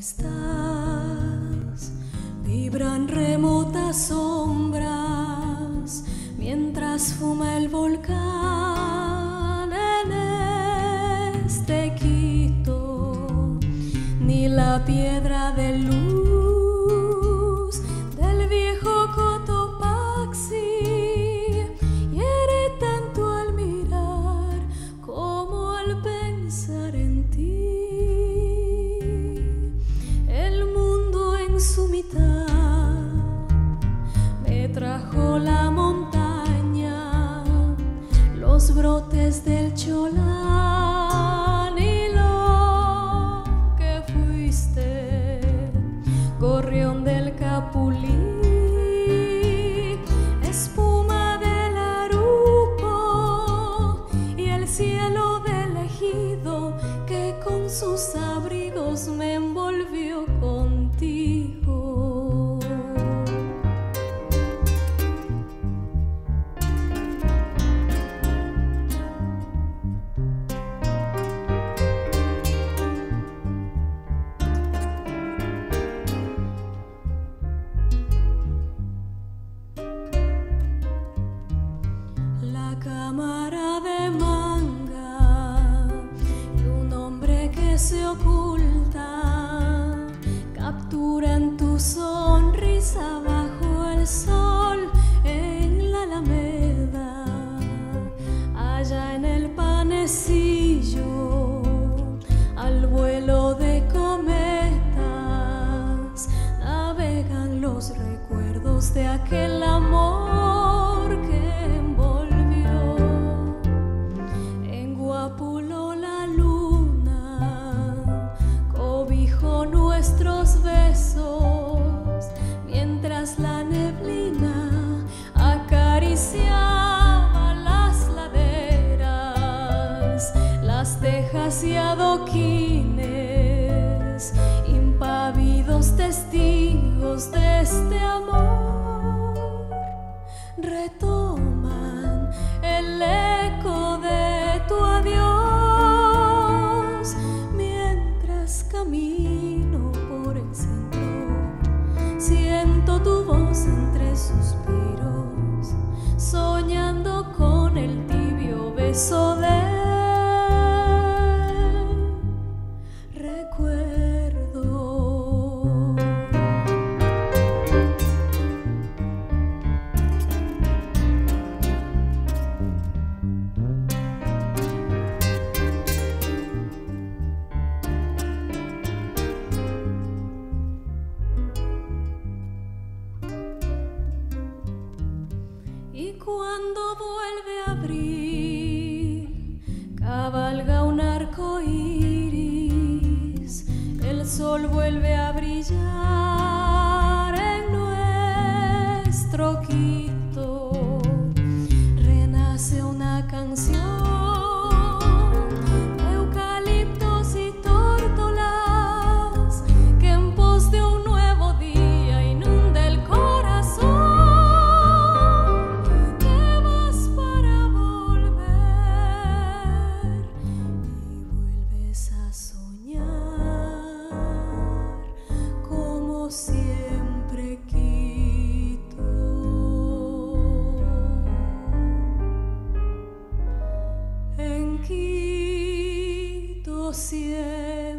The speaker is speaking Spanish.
estás, vibran remotas sombras mientras fuma el volcán en este Quito, ni la piedra de luz del viejo Cotopaxi hiere tanto al mirar como al pensar en ti. El mundo en su mitad me trajo la montaña, los brotes del Cholán y lo que fuiste, gorrión del Capulí, espuma del Arupo y el cielo del ejido que con sus abrigos me envolvió contigo. La cámara de manga y un hombre que se oculta capturan tu sonrisa bajo el sol en la Alameda, allá en el Panecillo, al vuelo de cometas navegan los recuerdos de aquel amor que envolvió en Guápulo la luna, cobijó nuestros besos mientras la neblina acariciaba las laderas, las tejas y adoquines, impávidos testigos de este amor, retoman el eco de tu adiós mientras camino por el centro. Siento tu voz entre suspiros, soñando con el tibio beso del recuerdo. Y cuando vuelve a abrir, cabalga un arco iris, el sol vuelve a brillar en nuestro Quito, renace una canción de eucaliptos y tórtolas que en pos de un nuevo día inunda el corazón. Siempre Quito, en Quito siempre.